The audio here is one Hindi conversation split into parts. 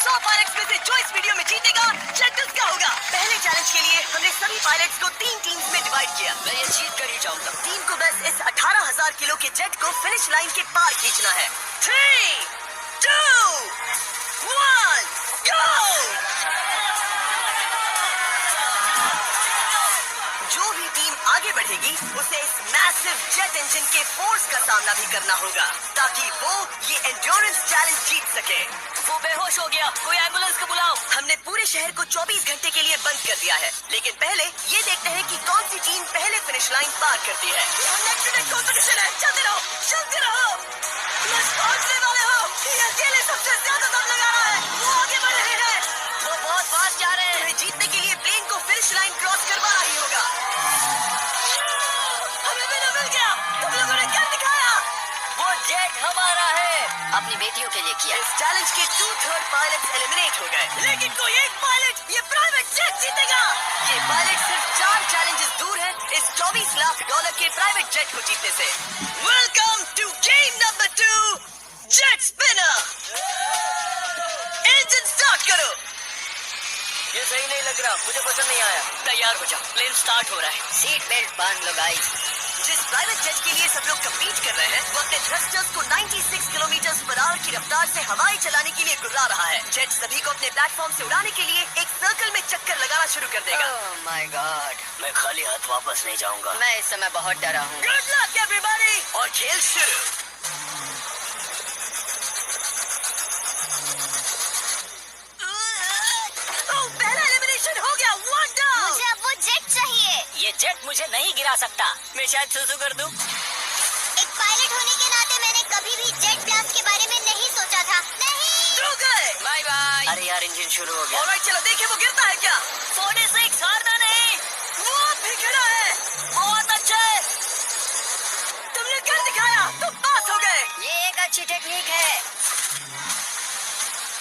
100 पायलट्स में से जो इस वीडियो में जीतेगा जेट उसका होगा। पहले चैलेंज के लिए हमने सभी पायलट्स को 3 टीम्स में डिवाइड किया। मैं ये जीत कर ही जाऊंगा। टीम को बस इस 18,000 किलो के जेट को फिनिश लाइन के पार खींचना है। 3, 2, 1, go! जो भी टीम आगे बढ़ेगी उसे इस मैसिव जेट इंजन के फोर्स का सामना भी करना होगा ताकि वो ये एंड्योरेंस चैलेंज जीत सके। वो बेहोश हो गया, कोई एम्बुलेंस को बुलाओ। हमने पूरे शहर को 24 घंटे के लिए बंद कर दिया है, लेकिन पहले ये देखते हैं कि कौन सी टीम पहले फिनिश लाइन पार करती है। कंपटीशन है, चलते रहो, चलते रहो। पहुंचने वाले हो। ये अकेले सबसे ज्यादा दम लगा रहा है। वो आगे बढ़ रहे हैं, वो बहुत फास्ट जा रहे हैं। तुम्हें जीतने के लिए प्लेन को फिनिश लाइन क्रॉस करवाना ही होगा। हमें भी मिल गया। तुम लोगों ने क्या दिखाया? वो जेट हमारा है। अपनी बेटियों के लिए किया। इस चैलेंज के 2/3 पायलट्स एलिमिनेट हो गए, लेकिन कोई एक पायलट ये प्राइवेट जेट जीतेगा। ये पायलट सिर्फ 4 चैलेंजेस दूर है इस $24 लाख के प्राइवेट जेट को जीतने से। Welcome to game number 2, jet spinner. Engine start करो। ये सही नहीं लग रहा, मुझे पसंद नहीं आया। तैयार हो जाओ, प्लेन स्टार्ट हो रहा है। सीट बेल्ट बांध लो गाइस। जिस प्राइवेट जेट के लिए सब लोग कम्पीट कर रहे हैं वो अपने थ्रस्टर्स को 96 किलोमीटर पर आवर की रफ्तार से हवाई चलाने के लिए गुर्रा रहा है। जेट सभी को अपने प्लेटफॉर्म से उड़ाने के लिए एक सर्कल में चक्कर लगाना शुरू कर देगा। ओह माय गॉड, मैं खाली हाथ वापस नहीं जाऊंगा। मैं इस समय बहुत डरा हूँ। गुड लक एवरीबॉडी, और खेल शुरू। पहला एलिमिनेशन हो गया। मुझे अब वो जेट चाहिए। ये जेट मुझे नहीं गिरा सकता। मैं शायद सुसु कर दूं। एक पायलट होने के नाते मैंने कभी भी जेट ब्लास्ट के बारे में नहीं सोचा था। नहीं। रुक गए। Bye bye. अरे यार, इंजन शुरू हो गया। ऑलराइट, चलो देखें वो गिरता है क्या। 46 हारना नहीं। वो भी गिरा है। बहुत अच्छा है। तुमने क्या दिखाया, तुम पास हो गए। ये एक अच्छी टेक्निक है।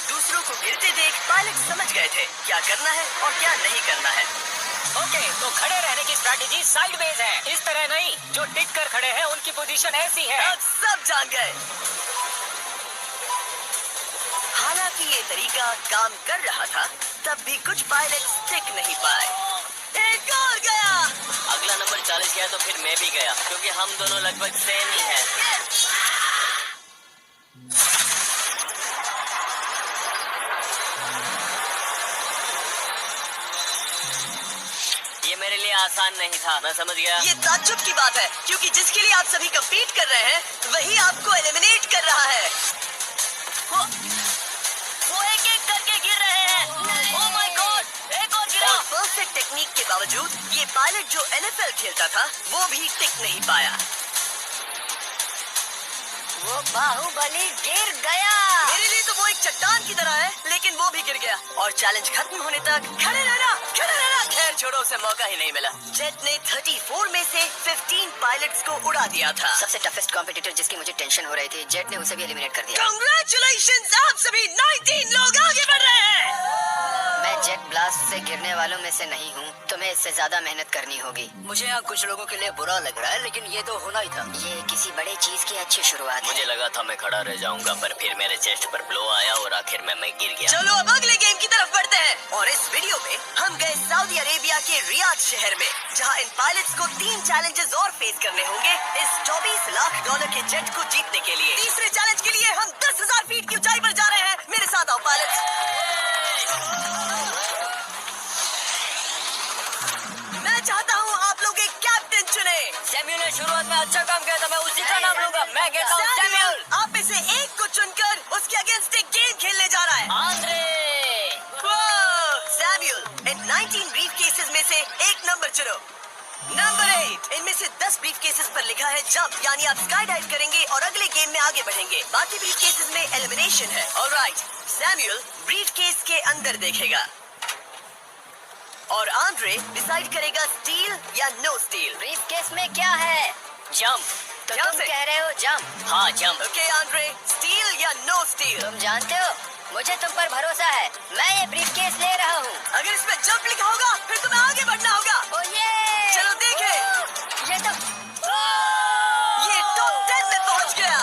दूसरों को गिरते देख पायलट समझ गए थे क्या करना है और क्या नहीं करना है। ओके, तो खड़े रहने की स्ट्रैटेजी साइडवेज है, इस तरह नहीं। जो टिक कर खड़े हैं उनकी पोजीशन ऐसी है। अब सब जान गए। हालांकि ये तरीका काम कर रहा था, तब भी कुछ पायलट टिक नहीं पाए। एक और गया। अगला नंबर 40 गया तो फिर मैं भी गया, क्योंकि हम दोनों लगभग सेम ही हैं। ये मेरे लिए आसान नहीं था, मैं समझ गया। ये ताज्जुब की बात है, क्योंकि जिसके लिए आप सभी कम्पीट कर रहे हैं वही आपको एलिमिनेट कर रहा है। वो एक एक करके गिर रहे हैं। ओह माय गॉड, एक और गिरा। और परफेक्ट टेक्निक के बावजूद ये पायलट जो NFL खेलता था वो भी टिक नहीं पाया। वो बाहुबली गिर गया। मेरे लिए तो वो एक चट्टान की तरह है, लेकिन वो भी गिर गया। और चैलेंज खत्म होने तक खड़े रहना, खड़े रहना। खैर छोड़ो, उसे मौका ही नहीं मिला। जेट ने 34 में से 15 पायलट्स को उड़ा दिया था। सबसे टफेस्ट कॉम्पिटिटर जिसकी मुझे टेंशन हो रही थी, जेट ने उसे भी एलिमिनेट कर दिया। कांग्रेचुलेशंस, आप सभी 19 लोग आगे बढ़ रहे हैं। मैं जेट ब्लास्ट से गिरने वालों में से नहीं हूँ। तुम्हें इससे ज्यादा मेहनत करनी होगी। मुझे यहाँ कुछ लोगों के लिए बुरा लग रहा है, लेकिन ये तो होना ही था। ये किसी बड़े चीज की अच्छी शुरुआत है। मुझे लगा था मैं खड़ा रह जाऊंगा, पर फिर मेरे चेस्ट पर ब्लो आया और आखिर में मैं गिर गया। चलो अब अगले गेम की तरफ बढ़ते हैं। और इस वीडियो में हम गए सऊदी अरेबिया के रियाद शहर में, जहां इन पायलट्स को 3 चैलेंजेस और फेस करने होंगे इस $24 लाख के जेट को जीतने के लिए। तीसरे चैलेंज के लिए हम 10,000 फीट की ऊंचाई पर जा रहे हैं। मेरे साथ आओ पायलट्स। मैं चाहता हूँ आप लोग एक कैप्टन चुने। सैम्यूल ने शुरुआत में अच्छा काम किया था, मैं उसी का नाम लूंगा। मैं कहता हूँ सैम्यूल। आप में से एक को चुनकर उसके अगेंस्ट एक गेम खेलने जा रहा है। आंद्रे। सैम्यूल, इन 19 ब्रीफ केसेस में से एक नंबर चुनो। नंबर 8। इनमें से 10 ब्रीफ केसेस पर लिखा है जंप, यानी आप स्काई डाइव करेंगे और अगले गेम में आगे बढ़ेंगे। बाकी ब्रीफ केसेस में एलिमिनेशन है। ऑलराइट, सैम्यूल ब्रीफ केस के अंदर देखेगा और आंद्रे डिसाइड करेगा स्टील या नो स्टील। ब्रीफ केस में क्या है? जंप। तो ध्यान तुम से। कह रहे हो जंप। हाँ, जंप। ओके आंद्रे, स्टील या नो स्टील? तुम जानते हो, मुझे तुम पर भरोसा है। मैं ये ब्रीफ केस ले रहा हूँ। अगर इसमें जंप लिखा होगा फिर तुम्हें आगे बढ़ना होगा। ओ ये चलो देखें। ये तो ये टॉप 10 में पहुंच गया।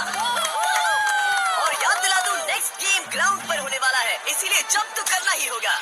और याद दिला दूं, नेक्स्ट गेम ग्राउंड पर होने वाला है। है, इसीलिए जंप तो करना ही होगा।